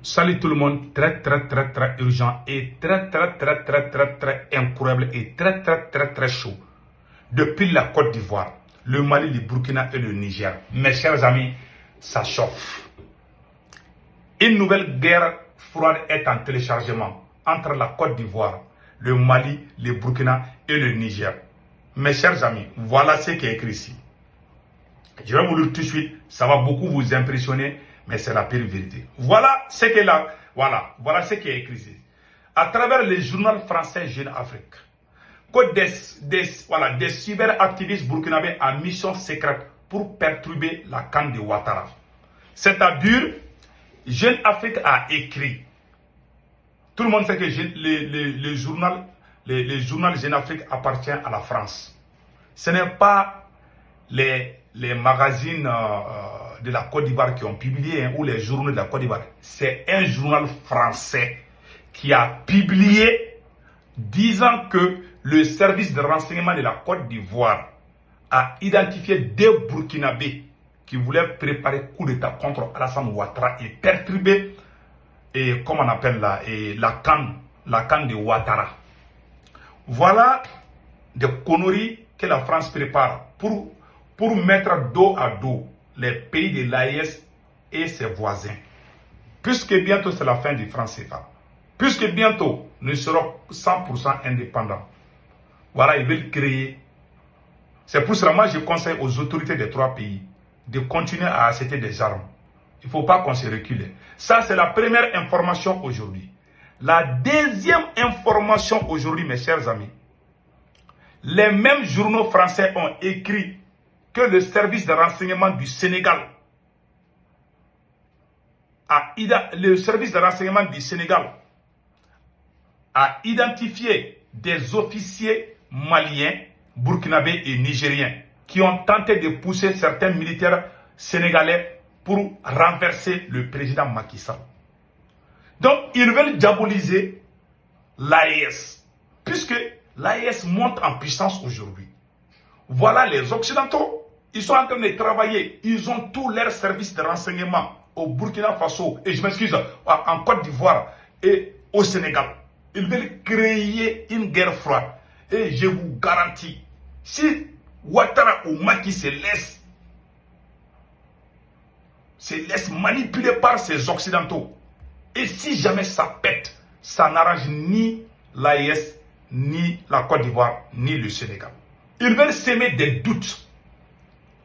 Salut tout le monde, très urgent et très incroyable et très chaud. Depuis la Côte d'Ivoire, le Mali, le Burkina et le Niger, mes chers amis, ça chauffe. Une nouvelle guerre froide est en téléchargement entre la Côte d'Ivoire, le Mali, le Burkina et le Niger. Mes chers amis, voilà ce qui est écrit ici. Je vais vous lire tout de suite, ça va beaucoup vous impressionner, mais c'est la pire vérité. Voilà ce qui est là, voilà ce qui est écrit ici. À travers le journal français Jeune Afrique, que des cyberactivistes burkinabés en mission secrète pour perturber la canne de Ouattara. C'est-à-dire, Jeune Afrique a écrit. Tout le monde sait que le journal Jeune Afrique appartient à la France. Ce n'est pas les magazines de la Côte d'Ivoire qui ont publié ou les journaux de la Côte d'Ivoire. C'est un journal français qui a publié disant que le service de renseignement de la Côte d'Ivoire a identifié deux Burkinabés qui voulaient préparer coup d'État contre Alassane Ouattara et perturber, et comment on appelle là, et la canne de Ouattara. Voilà des conneries que la France prépare pour mettre dos à dos les pays de l'AES et ses voisins. Puisque bientôt c'est la fin du franc CFA. Puisque bientôt nous serons 100% indépendants. Voilà, ils veulent créer. C'est pour cela, moi je conseille aux autorités des trois pays de continuer à acheter des armes. Il ne faut pas qu'on se recule. Ça, c'est la première information aujourd'hui. La deuxième information aujourd'hui, mes chers amis, les mêmes journaux français ont écrit que le service de renseignement du Sénégal a identifié des officiers maliens, burkinabés et nigériens qui ont tenté de pousser certains militaires sénégalais pour renverser le président Macky Sall. Donc, ils veulent diaboliser l'AES, puisque l'AES monte en puissance aujourd'hui. Voilà les Occidentaux, ils sont en train de travailler, ils ont tous leurs services de renseignement au Burkina Faso, et je m'excuse, en Côte d'Ivoire et au Sénégal. Ils veulent créer une guerre froide. Et je vous garantis, si Ouattara ou Macky se laisse manipuler par ces Occidentaux, et si jamais ça pète, ça n'arrange ni l'AES, ni la Côte d'Ivoire, ni le Sénégal. Ils veulent semer des doutes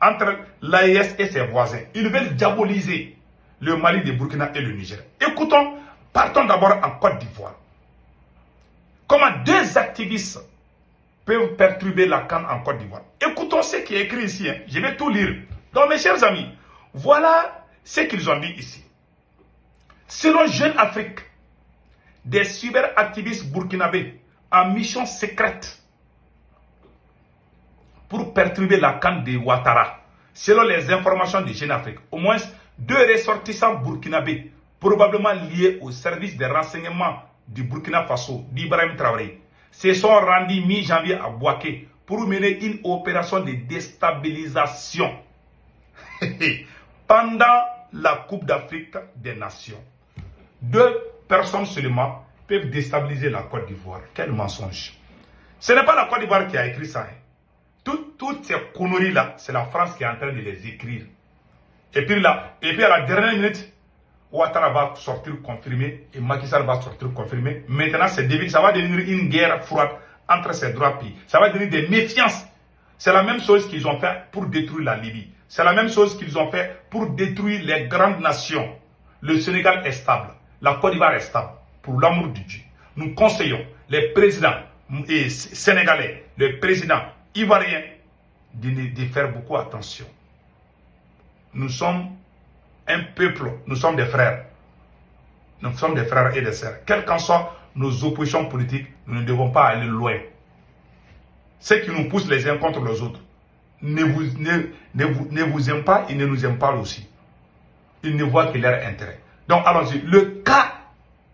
entre l'AES et ses voisins. Ils veulent diaboliser le Mali, le Burkina et le Niger. Écoutons, partons d'abord en Côte d'Ivoire. Comment deux activistes peuvent perturber la canne en Côte d'Ivoire? Écoutons ce qui est écrit ici. Je vais tout lire. Donc mes chers amis, voilà ce qu'ils ont dit ici. Selon Jeune Afrique, des cyberactivistes burkinabés en mission secrète pour perturber la canne de Ouattara. Selon les informations de Jeune Afrique, au moins deux ressortissants burkinabés, probablement liés au service de renseignement du Burkina Faso, d'Ibrahim Traoré, se sont rendus mi-janvier à Bouaké pour mener une opération de déstabilisation pendant la Coupe d'Afrique des Nations. Deux personnes seulement peuvent déstabiliser la Côte d'Ivoire. Quel mensonge! Ce n'est pas la Côte d'Ivoire qui a écrit ça. Toutes ces conneries-là, c'est la France qui est en train de les écrire. Et puis à la dernière minute, Ouattara va sortir confirmé et Macky Sall va sortir confirmé. Maintenant, ça va devenir une guerre froide entre ces trois pays. Ça va devenir des méfiances. C'est la même chose qu'ils ont fait pour détruire la Libye. C'est la même chose qu'ils ont fait pour détruire les grandes nations. Le Sénégal est stable. La Côte d'Ivoire est stable. Pour l'amour de Dieu, nous conseillons les présidents sénégalais, les présidents ivoiriens de faire beaucoup attention. Nous sommes un peuple, nous sommes des frères. Nous sommes des frères et des sœurs. Quelles qu'en soient nos oppositions politiques, nous ne devons pas aller loin. Ceux qui nous poussent les uns contre les autres ne vous aiment pas et ne nous aiment pas aussi. Ils ne voient que leur intérêt. Donc allons-y. Le cas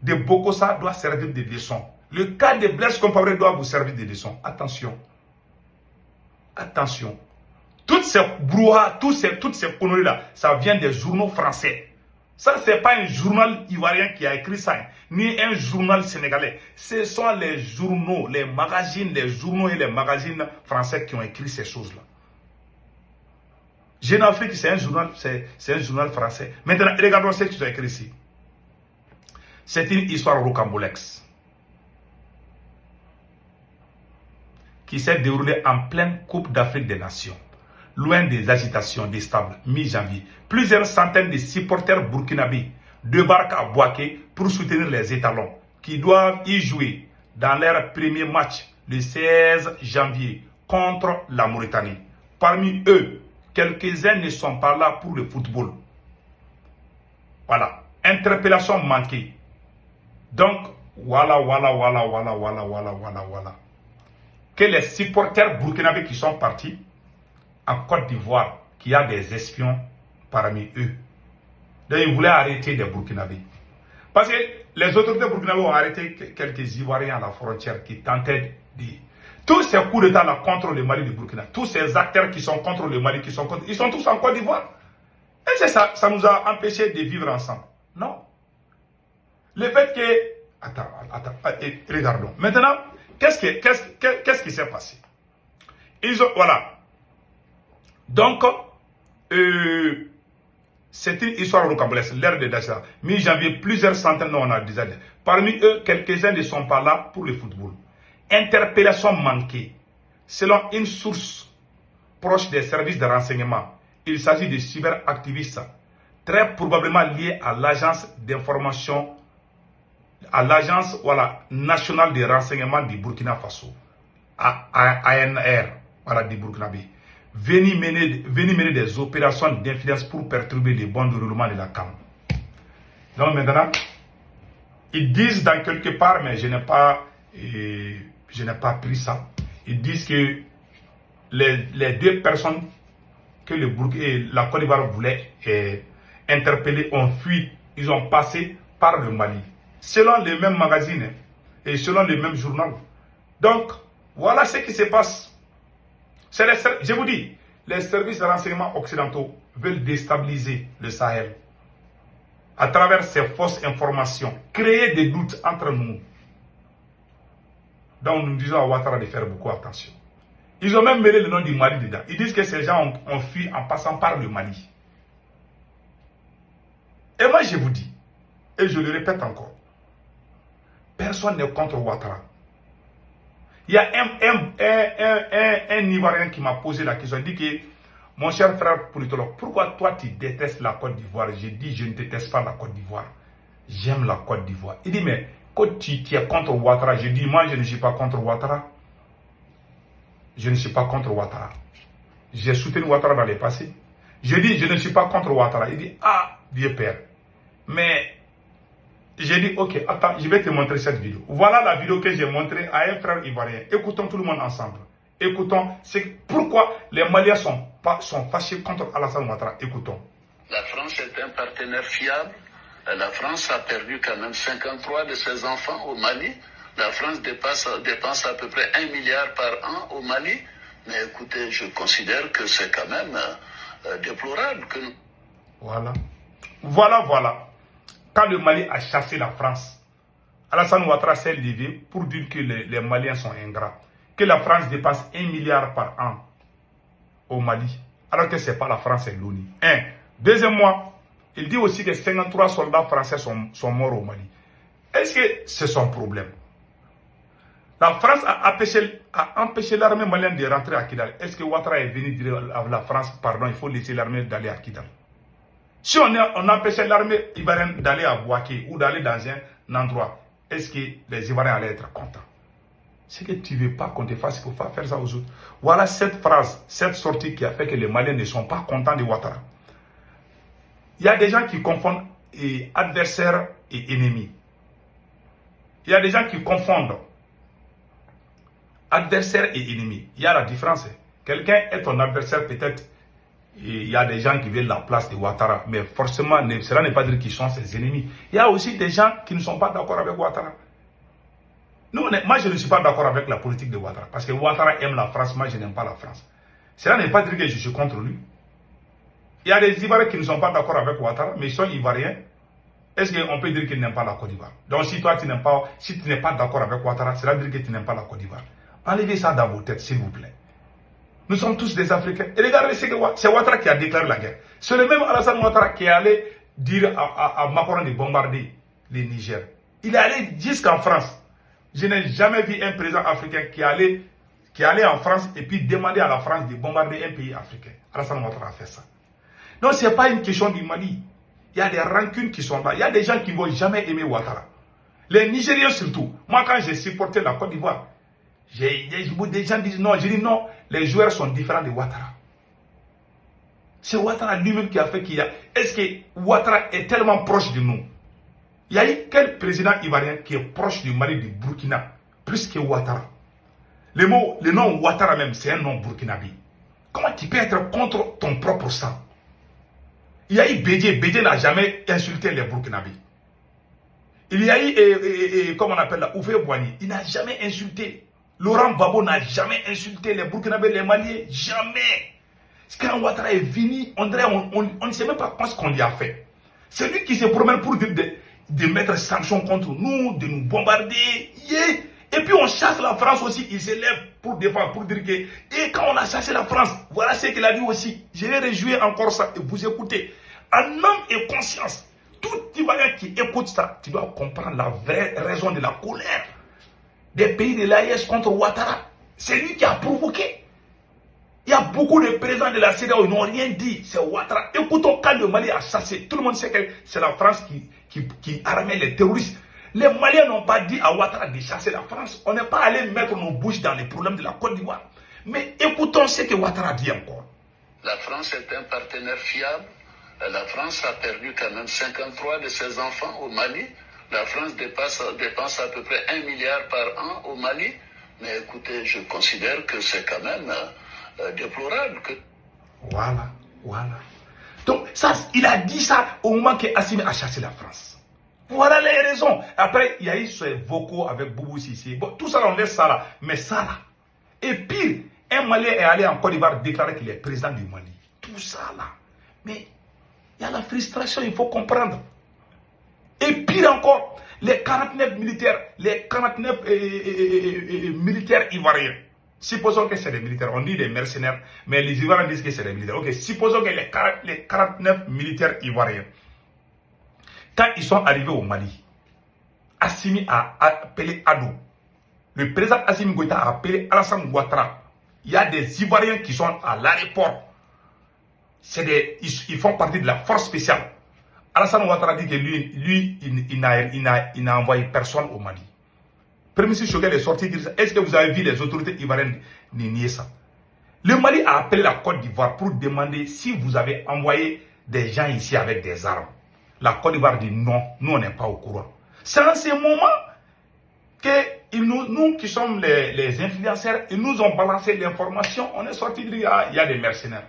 de Bokosa doit servir de leçon. Le cas de Blaise Compaoré doit vous servir de leçon. Attention. Attention. Toutes ces brouhahas, toutes ces conneries-là, ça vient des journaux français. Ça, ce n'est pas un journal ivoirien qui a écrit ça, hein, ni un journal sénégalais. Ce sont les journaux, les magazines, les journaux et les magazines français qui ont écrit ces choses-là. Jeune Afrique, c'est un journal français. Maintenant, regardons ce qu'ils ont écrit ici. C'est une histoire rocambolesque qui s'est déroulée en pleine Coupe d'Afrique des Nations, loin des agitations déstables, mi-janvier. Plusieurs centaines de supporters burkinabés débarquent à Bouaké pour soutenir les étalons qui doivent y jouer dans leur premier match le 16 janvier contre la Mauritanie. Parmi eux, quelques-uns ne sont pas là pour le football. Voilà. Interpellation manquée. Donc, voilà. Que les supporters burkinabés qui sont partis en Côte d'Ivoire, qu'il y a des espions parmi eux. Donc, ils voulaient arrêter des burkinabés. Parce que les autorités burkinabés ont arrêté quelques Ivoiriens à la frontière qui tentaient de... Tous ces coups d'État là contre le Mali du Burkina, tous ces acteurs qui sont contre le Mali, ils sont tous en Côte d'Ivoire. Et c'est ça, ça nous a empêchés de vivre ensemble. Non. Le fait que... Attends, regardons. Maintenant, qu'est-ce qui s'est passé? Voilà. Donc, c'est une histoire rocambolesque, l'ère de Dacha. Mi-janvier, plusieurs centaines, non, on a déjà dit. Parmi eux, quelques-uns ne sont pas là pour le football. Interpellation manquée. Selon une source proche des services de renseignement, il s'agit de cyberactivistes, très probablement liés à l'agence d'information, à l'agence nationale de renseignement du Burkina Faso, ANR, voilà, du Burkinabé, venus mener des opérations d'influence pour perturber le bon déroulement de la CAN. Donc maintenant, ils disent dans quelque part, mais je n'ai pas pris ça, ils disent que les deux personnes que le Burkina et la Côte d'Ivoire voulaient interpeller ont fui, ils ont passé par le Mali, selon les mêmes magazines et selon les mêmes journaux. Donc, voilà ce qui se passe. Je vous dis, les services de renseignement occidentaux veulent déstabiliser le Sahel à travers ces fausses informations, créer des doutes entre nous. Donc nous disons à Ouattara de faire beaucoup attention. Ils ont même mêlé le nom du Mali dedans. Ils disent que ces gens ont fui en passant par le Mali. Et moi je vous dis, et je le répète encore, personne n'est contre Ouattara. Il y a un Ivoirien qui m'a posé la question. Il dit que, mon cher frère politologue, pourquoi toi tu détestes la Côte d'Ivoire? J'ai dit, je ne déteste pas la Côte d'Ivoire. J'aime la Côte d'Ivoire. Il dit, mais quand tu es contre Ouattara, je dis, moi je ne suis pas contre Ouattara. Je ne suis pas contre Ouattara. J'ai soutenu Ouattara dans le passé. Je dis, je ne suis pas contre Ouattara. Il dit, ah, vieux père. Mais... j'ai dit, ok, attends, je vais te montrer cette vidéo. Voilà la vidéo que j'ai montrée à un frère ivoirien. Écoutons tout le monde ensemble. Écoutons pourquoi les Maliens sont fâchés contre Alassane Ouattara. Écoutons. La France est un partenaire fiable. La France a perdu quand même 53 de ses enfants au Mali. La France dépense à peu près 1 milliard par an au Mali. Mais écoutez, je considère que c'est quand même déplorable que nous... Voilà. Quand le Mali a chassé la France, Alassane Ouattara s'est levé pour dire que les Maliens sont ingrats. Que la France dépasse 1 milliard par an au Mali, alors que ce n'est pas la France, c'est l'ONU. Deuxièmement, il dit aussi que 53 soldats français sont morts au Mali. Est-ce que c'est son problème? La France a empêché l'armée malienne de rentrer à Kidal. Est-ce que Ouattara est venu dire à la France, pardon, il faut laisser l'armée d'aller à Kidal? Si on empêchait l'armée ivoirienne d'aller à Bouaké ou d'aller dans un endroit, est-ce que les Ivoiriens allaient être contents? C'est que tu ne veux pas qu'on te fasse, il faut pas faire ça aux autres. Voilà cette phrase, cette sortie qui a fait que les Maliens ne sont pas contents de Ouattara. Il y a des gens qui confondent adversaire et ennemi. Il y a des gens qui confondent adversaire et ennemi. Il y a la différence. Quelqu'un est ton adversaire peut-être. Il y a des gens qui veulent la place de Ouattara, mais forcément, cela ne veut pas dire qu'ils sont ses ennemis. Il y a aussi des gens qui ne sont pas d'accord avec Ouattara. Moi, je ne suis pas d'accord avec la politique de Ouattara, parce que Ouattara aime la France, moi je n'aime pas la France. Cela ne veut pas dire que je suis contre lui. Il y a des Ivoiriens qui ne sont pas d'accord avec Ouattara, mais ils sont Ivoiriens, est-ce qu'on peut dire qu'il n'aime pas la Côte d'Ivoire? Donc si toi tu n'aimes pas, si tu n'es pas d'accord avec Ouattara, cela veut dire que tu n'aimes pas la Côte d'Ivoire. Enlevez ça dans vos têtes, s'il vous plaît. Nous sommes tous des Africains. Et regardez, c'est Ouattara qui a déclaré la guerre. C'est le même Alassane Ouattara qui est allé dire à Macron de bombarder les Niger. Il est allé jusqu'en France. Je n'ai jamais vu un président africain qui est allé en France et puis demander à la France de bombarder un pays africain. Alassane Ouattara a fait ça. Donc ce n'est pas une question du Mali. Il y a des rancunes qui sont là. Il y a des gens qui ne vont jamais aimer Ouattara. Les Nigériens surtout. Moi quand j'ai supporté la Côte d'Ivoire, des gens disent non, je dis non, les joueurs sont différents de Ouattara. C'est Ouattara lui-même qui a fait qu'il y a... Est-ce que Ouattara est tellement proche de nous? Il y a eu quel président ivoirien qui est proche du Mali, du Burkina, plus que Ouattara? Le nom Ouattara même, c'est un nom burkinabé. Comment tu peux être contre ton propre sang? Il y a eu Bédié. Bédié n'a jamais insulté les Burkinabés. Il y a eu, comment on appelle là, Oufé Boigny. Il n'a jamais insulté. Laurent Gbagbo n'a jamais insulté les Burkinabés, les Maliens. Jamais. Quand Ouattara est venu, on ne sait même pas ce qu'on lui a fait. C'est lui qui se promène pour dire de mettre sanctions contre nous, de nous bombarder. Yeah. Et puis on chasse la France aussi. Il se lève pour défendre, pour dire que... Et quand on a chassé la France, voilà ce qu'il a dit aussi. Je vais réjouir encore ça et vous écoutez. En âme et conscience, tout Ivoirien qui écoute ça, tu dois comprendre la vraie raison de la colère des pays de l'AES contre Ouattara. C'est lui qui a provoqué. Il y a beaucoup de présidents de la CEDEAO, ils n'ont rien dit. C'est Ouattara. Écoutons, quand le Mali a chassé, tout le monde sait que c'est la France qui armait les terroristes. Les Maliens n'ont pas dit à Ouattara de chasser la France. On n'est pas allé mettre nos bouches dans les problèmes de la Côte d'Ivoire. Mais écoutons ce que Ouattara dit encore. La France est un partenaire fiable. La France a perdu quand même 53 de ses enfants au Mali. La France dépense à peu près 1 milliard par an au Mali. Mais écoutez, je considère que c'est quand même déplorable. Voilà. Donc, ça, il a dit ça au moment qu'Assimi a chassé la France. Voilà les raisons. Après, il y a eu ces vocaux avec Boubou Sissi. Bon, tout ça, on laisse ça là. Mais ça là. Et pire, un Malien est allé en Côte d'Ivoire déclarer qu'il est président du Mali. Tout ça là. Mais il y a la frustration, il faut comprendre. Et pire encore, les 49 militaires ivoiriens. Supposons que c'est des militaires, on dit des mercenaires, mais les Ivoiriens disent que c'est des militaires. Ok, supposons que les 49 militaires ivoiriens, quand ils sont arrivés au Mali, Assimi a appelé Adou. Le président Assimi Goïta a appelé Alassane Ouattara. Il y a des Ivoiriens qui sont à l'aéroport. Ils font partie de la force spéciale. Alassane Ouattara dit que lui il n'a envoyé personne au Mali. Premier ministre Choguel est sorti dire ça. Est-ce que vous avez vu les autorités ivoiriennes nier ça? Le Mali a appelé la Côte d'Ivoire pour demander si vous avez envoyé des gens ici avec des armes. La Côte d'Ivoire dit non, nous on n'est pas au courant. C'est en ce moment que nous qui sommes les influenceurs, ils nous ont balancé l'information. On est sorti de dire il y a des mercenaires.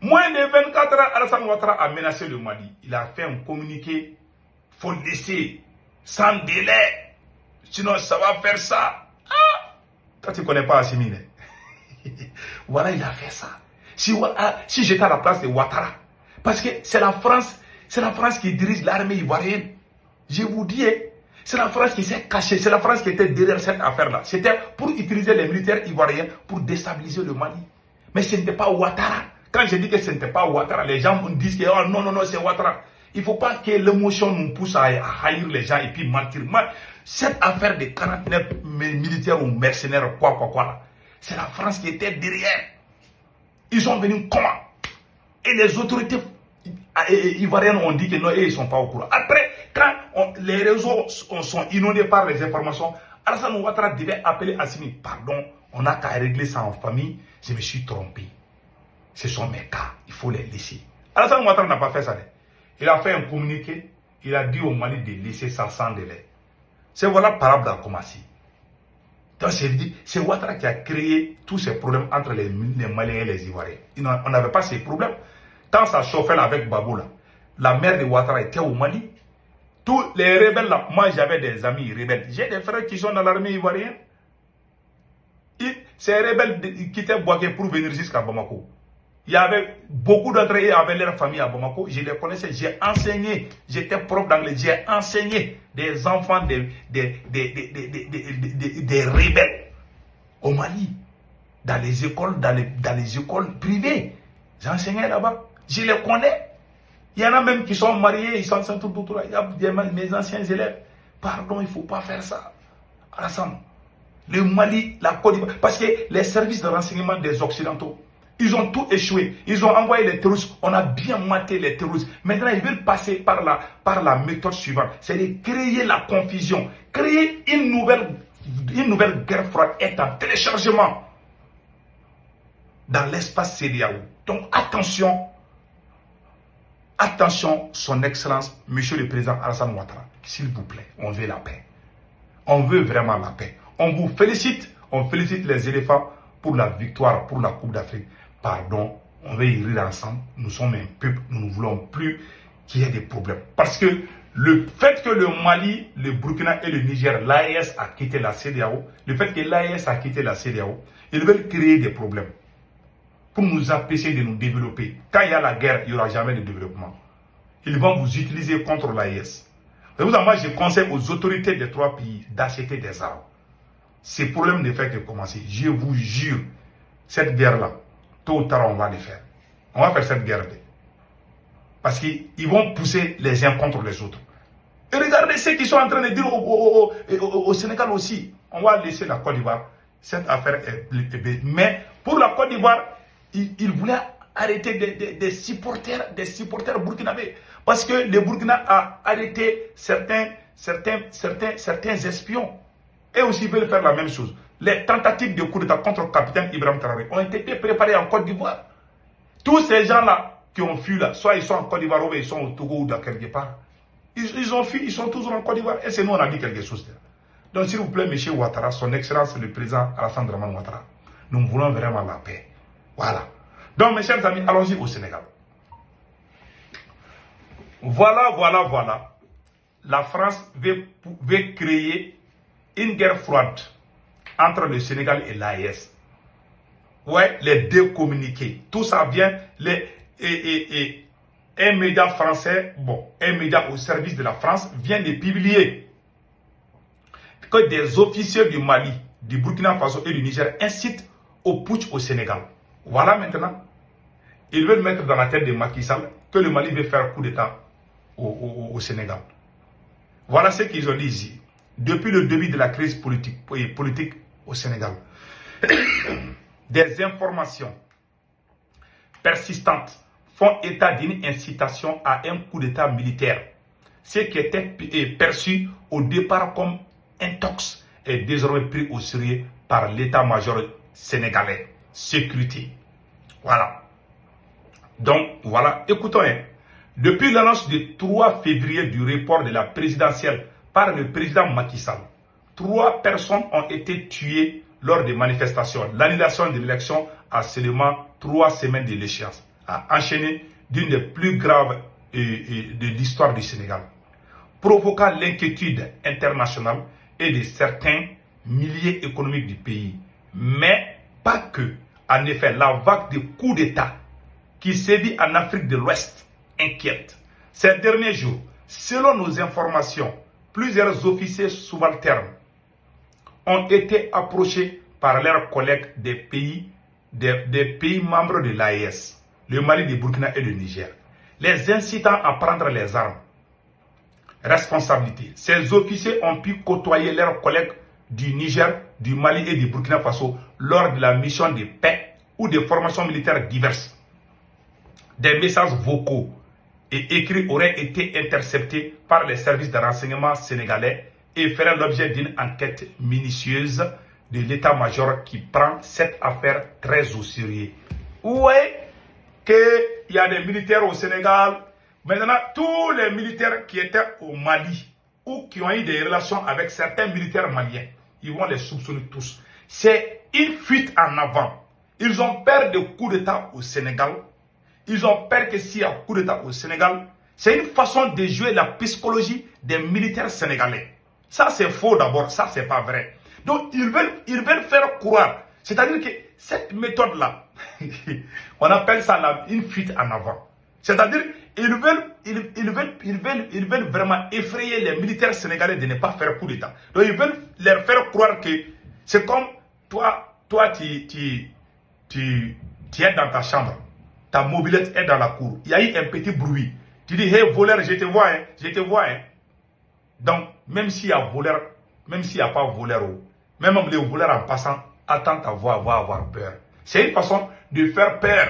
Moins de 24 heures, Alassane Ouattara a menacé le Mali. Il a fait un communiqué. Il faut le laisser sans délai. Sinon, ça va faire ça. Ah! Toi, tu ne connais pas Assimi. Voilà, il a fait ça. Si j'étais à la place de Ouattara, parce que c'est la France qui dirige l'armée ivoirienne. Je vous dis, c'est la France qui s'est cachée. C'est la France qui était derrière cette affaire-là. C'était pour utiliser les militaires ivoiriens pour déstabiliser le Mali. Mais ce n'était pas Ouattara. Quand je dis que ce n'était pas Ouattara, les gens me disent que oh, non, c'est Ouattara. Il ne faut pas que l'émotion nous pousse à haïr les gens et puis mentir. Cette affaire de 49 militaires ou mercenaires, quoi, c'est la France qui était derrière. Ils sont venus comment? Et les autorités ivoiriennes ont dit que non, ils ne sont pas au courant. Après, quand les réseaux sont inondés par les informations, Alassane Ouattara devait appeler Assimi. Pardon, on n'a qu'à régler ça en famille. Je me suis trompé. Ce sont mes cas, il faut les laisser. Alassane Ouattara n'a pas fait ça. Il a fait un communiqué, il a dit au Mali de laisser ça sans délai. C'est voilà parable dans Koumassi. Donc c'est Ouattara qui a créé tous ces problèmes entre les Maliens et les Ivoiriens. On n'avait pas ces problèmes. Quand ça chauffait là avec Babou là, la mère de Ouattara était au Mali. Tous les rebelles là, moi j'avais des amis rebelles. J'ai des frères qui sont dans l'armée ivoirienne. Ces rebelles quittaient Bouaké pour venir jusqu'à Bamako. Il y avait beaucoup d'entre eux avaient leur famille à Bamako. Je les connaissais, j'ai enseigné, j'étais prof d'anglais, j'ai enseigné des enfants des rebelles au Mali, dans les écoles, dans les écoles privées. J'enseignais là-bas, je les connais. Il y en a même qui sont mariés, ils sont tout. Il y a mes anciens élèves. Pardon, il ne faut pas faire ça. Alassane, le Mali, la Côte d'Ivoire, parce que les services de renseignement des Occidentaux, ils ont tout échoué. Ils ont envoyé les terroristes. On a bien maté les terroristes. Maintenant, ils veulent passer par la méthode suivante. C'est de créer la confusion. Créer une nouvelle guerre froide est en téléchargement dans l'espace CEDEAO. Donc, attention. Attention, son excellence, monsieur le président Alassane Ouattara. S'il vous plaît, on veut la paix. On veut vraiment la paix. On vous félicite. On félicite les éléphants pour la victoire, pour la Coupe d'Afrique. Pardon, on va y rire ensemble. Nous sommes un peuple, nous ne voulons plus qu'il y ait des problèmes. Parce que le fait que le Mali, le Burkina et le Niger, l'AES a quitté la CEDEAO, le fait que l'AES a quitté la CEDEAO, ils veulent créer des problèmes pour nous empêcher de nous développer. Quand il y a la guerre, il n'y aura jamais de développement. Ils vont vous utiliser contre l'AES. Moi, je conseille aux autorités des 3 pays d'acheter des armes. Ces problèmes ne font que commencer. Je vous jure, cette guerre-là, tôt ou tard, on va les faire. On va faire cette guerre-là. Parce qu'ils vont pousser les uns contre les autres. Et regardez ce qu'ils sont en train de dire au Sénégal aussi. On va laisser la Côte d'Ivoire. Cette affaire est... Mais pour la Côte d'Ivoire, ils voulaient arrêter des supporters burkinabés. Parce que le Burkina a arrêté certains espions. Et aussi veulent faire la même chose. Les tentatives de coup d'État contre le capitaine Ibrahim Traoré ont été préparées en Côte d'Ivoire. Tous ces gens-là qui ont fui là, soit ils sont en Côte d'Ivoire ou ils sont au Togo ou dans quelque part. Ils ont fui, ils sont toujours en Côte d'Ivoire. Et c'est nous, on a dit quelque chose. Donc s'il vous plaît, M. Ouattara, son excellence le président Alassane Dramane Ouattara, nous voulons vraiment la paix. Voilà. Donc mes chers amis, allons-y au Sénégal. Voilà. La France veut créer une guerre froide entre le Sénégal et l'AES. Ouais, les deux communiqués. Tout ça vient, un média français, un média au service de la France vient de publier que des officiers du Mali, du Burkina Faso et du Niger incitent au putsch au Sénégal. Voilà maintenant. Ils veulent mettre dans la tête de Macky Sall que le Mali veut faire coup d'État au Sénégal. Voilà ce qu'ils ont dit ici. Depuis le début de la crise politique au Sénégal, des informations persistantes font état d'une incitation à un coup d'État militaire. Ce qui était perçu au départ comme intox est désormais pris au sérieux par l'état-major sénégalais. Sécurité. Voilà. Donc, voilà. Écoutons. Depuis l'annonce du 3 février du report de la présidentielle par le président Macky Sall, 3 personnes ont été tuées lors des manifestations. L'annulation de l'élection à seulement 3 semaines de l'échéance a enchaîné d'une des plus graves de l'histoire du Sénégal, provoquant l'inquiétude internationale et de certains milliers économiques du pays. Mais pas que. En effet, la vague de coups d'État qui sévit en Afrique de l'Ouest inquiète. Ces derniers jours, selon nos informations, plusieurs officiers subalternes ont été approchés par leurs collègues des pays membres de l'AES, le Mali, le Burkina et le Niger, les incitant à prendre les armes. Responsabilité. Ces officiers ont pu côtoyer leurs collègues du Niger, du Mali et du Burkina Faso lors de la mission de paix ou de formations militaires diverses. Des messages vocaux et écrits auraient été interceptés par les services de renseignement sénégalais et feraient l'objet d'une enquête minutieuse de l'état-major qui prend cette affaire très au sérieux. Où est qu'il y a des militaires au Sénégal? Maintenant, tous les militaires qui étaient au Mali ou qui ont eu des relations avec certains militaires maliens, ils vont les soupçonner tous. C'est une fuite en avant. Ils ont peur de coup d'État au Sénégal. Ils ont peur que s'il y a coup d'État au Sénégal, c'est une façon de jouer la psychologie des militaires sénégalais. Ça, c'est faux d'abord. Ça, c'est pas vrai. Donc, ils veulent faire croire. C'est-à-dire que cette méthode-là, on appelle ça une fuite en avant. C'est-à-dire, ils veulent vraiment effrayer les militaires sénégalais de ne pas faire coup d'État. Donc, ils veulent leur faire croire que c'est comme toi tu es dans ta chambre, ta mobilette est dans la cour, il y a eu un petit bruit. Tu dis, hey voleur, je te vois, je te vois. Donc, même s'il y a voleur, même s'il n'y a pas voleur, même les voleurs en passant, attends ta voix, va avoir peur. C'est une façon de faire peur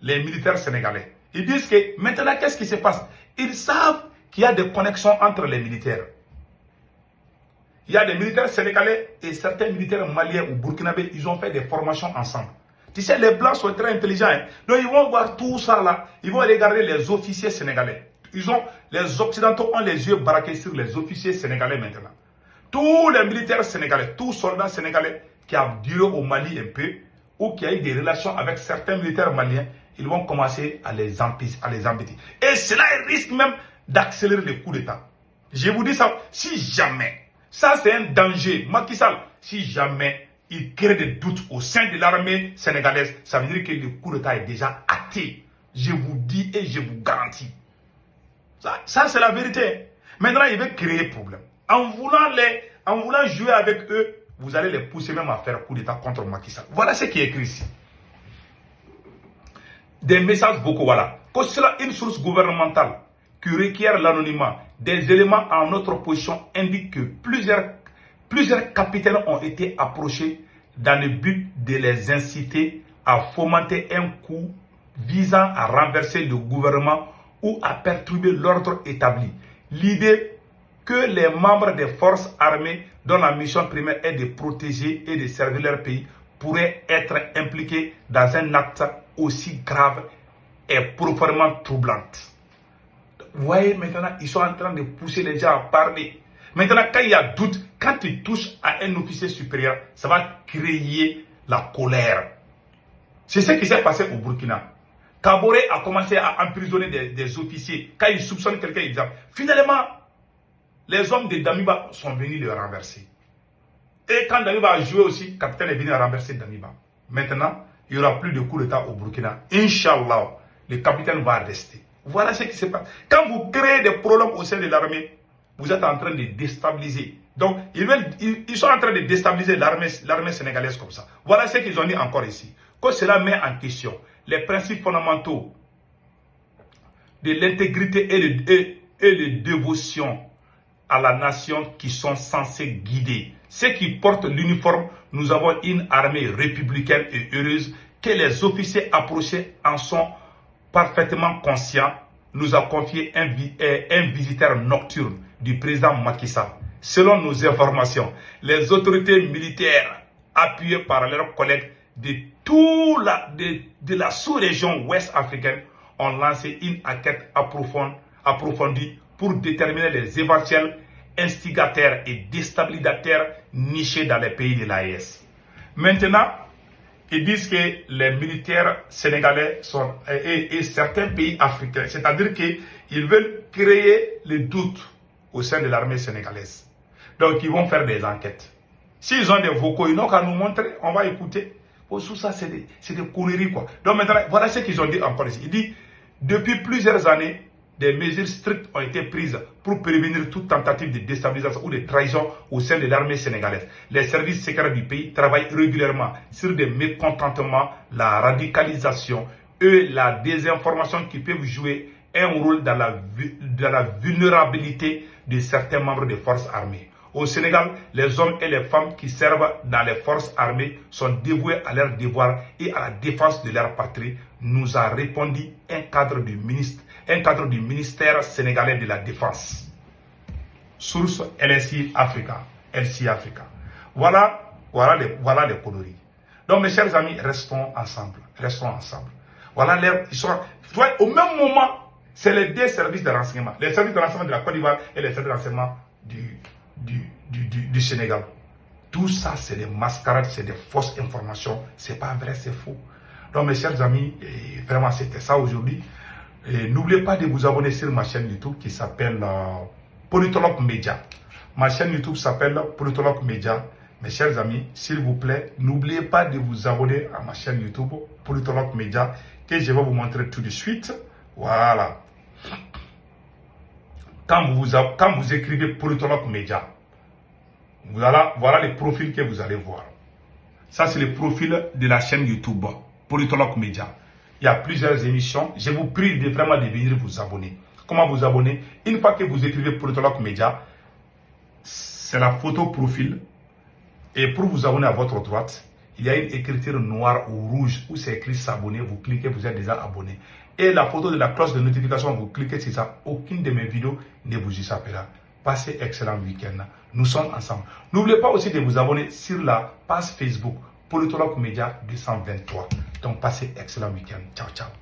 les militaires sénégalais. Ils disent que maintenant, qu'est-ce qui se passe? Ils savent qu'il y a des connexions entre les militaires. Il y a des militaires sénégalais et certains militaires maliens ou burkinabés, ils ont fait des formations ensemble. Tu sais, les blancs sont très intelligents. Hein? Donc, ils vont voir tout ça là. Ils vont regarder les officiers sénégalais. Les Occidentaux ont les yeux braqués sur les officiers sénégalais maintenant. Tous les militaires sénégalais, tous soldats sénégalais qui ont duré au Mali un peu, ou qui ont eu des relations avec certains militaires maliens, ils vont commencer à les embêter. Et cela risque même d'accélérer les coups d'État. Je vous dis ça, si jamais, ça c'est un danger, Macky Sall, si jamais il crée des doutes au sein de l'armée sénégalaise, ça veut dire que le coup d'État est déjà acté. Je vous dis et je vous garantis. Ça c'est la vérité. Maintenant, il veut créer problème. En voulant jouer avec eux, vous allez les pousser même à faire coup d'État contre Macky Sall. Voilà ce qui est écrit ici. Des messages vocaux, voilà. Concernant une source gouvernementale qui requiert l'anonymat, des éléments en notre position indiquent que plusieurs capitaines ont été approchés dans le but de les inciter à fomenter un coup visant à renverser le gouvernement ou à perturber l'ordre établi. L'idée que les membres des forces armées dont la mission primaire est de protéger et de servir leur pays pourraient être impliqués dans un acte aussi grave et profondément troublante. Vous voyez, maintenant, ils sont en train de pousser les gens à parler. Maintenant, quand il y a doute, quand tu touches à un officier supérieur, ça va créer la colère. C'est ce qui s'est passé au Burkina. Kaboré a commencé à emprisonner des officiers. Quand ils soupçonnent quelqu'un, ils disent. Finalement, les hommes de Damiba sont venus le renverser. Et quand Damiba a joué aussi, le capitaine est venu renverser Damiba. Maintenant, il n'y aura plus de coup d'État au Burkina. Inch'Allah, le capitaine va rester. Voilà ce qui se passe. Quand vous créez des problèmes au sein de l'armée, vous êtes en train de déstabiliser. Donc, ils sont en train de déstabiliser l'armée sénégalaise comme ça. Voilà ce qu'ils ont dit encore ici. Que cela met en question les principes fondamentaux de l'intégrité et de dévotion à la nation qui sont censés guider. Ceux qui portent l'uniforme, nous avons une armée républicaine et heureuse que les officiers approchés en sont parfaitement conscients, nous a confié un visiteur nocturne du président Macky Sall. Selon nos informations, les autorités militaires appuyées par leurs collègues de la sous-région ouest africaine ont lancé une enquête approfondie pour déterminer les éventuels instigateurs et déstabilisateurs nichés dans les pays de l'AES. Maintenant, ils disent que les militaires sénégalais sont et certains pays africains, c'est-à-dire qu'ils veulent créer le doute au sein de l'armée sénégalaise. Donc, ils vont faire des enquêtes. S'ils ont des vocaux, ils n'ont qu'à nous montrer, on va écouter. Tout ça, c'est des conneries, quoi. Donc, maintenant, voilà ce qu'ils ont dit encore ici. Ils disent, depuis plusieurs années, des mesures strictes ont été prises pour prévenir toute tentative de déstabilisation ou de trahison au sein de l'armée sénégalaise. Les services secrets du pays travaillent régulièrement sur des mécontentements, la radicalisation et la désinformation qui peuvent jouer un rôle dans la vulnérabilité de certains membres des forces armées. Au Sénégal, les hommes et les femmes qui servent dans les forces armées sont dévoués à leurs devoirs et à la défense de leur patrie, nous a répondu un cadre du ministère sénégalais de la Défense. Source LCI Africa. Voilà les conneries. Donc mes chers amis, restons ensemble. Voilà au même moment, c'est les deux services de renseignement. Les services de renseignement de la Côte d'Ivoire et les services de renseignement du Sénégal. Tout ça, c'est des mascarades, c'est des fausses informations. C'est pas vrai, c'est faux. Donc mes chers amis, vraiment c'était ça aujourd'hui. N'oubliez pas de vous abonner sur ma chaîne YouTube qui s'appelle Politologue Média. Ma chaîne YouTube s'appelle Politologue Média. Mes chers amis, s'il vous plaît, n'oubliez pas de vous abonner à ma chaîne YouTube, Politologue Média, que je vais vous montrer tout de suite. Voilà. Quand vous écrivez Politologue Média, voilà les profils que vous allez voir. Ça, c'est le profil de la chaîne YouTube, Politologue Média. Il y a plusieurs émissions. Je vous prie vraiment de venir vous abonner. Comment vous abonner? Une fois que vous écrivez Politologue Média, c'est la photo profil. Et pour vous abonner à votre droite, il y a une écriture noire ou rouge où c'est écrit s'abonner. Vous cliquez, vous êtes déjà abonné. Et la photo de la cloche de notification, vous cliquez sur ça. Aucune de mes vidéos ne vous échappera. Passez excellent week-end. Nous sommes ensemble. N'oubliez pas aussi de vous abonner sur la page Facebook Politologue Média 223. Donc passez excellent week-end. Ciao, ciao.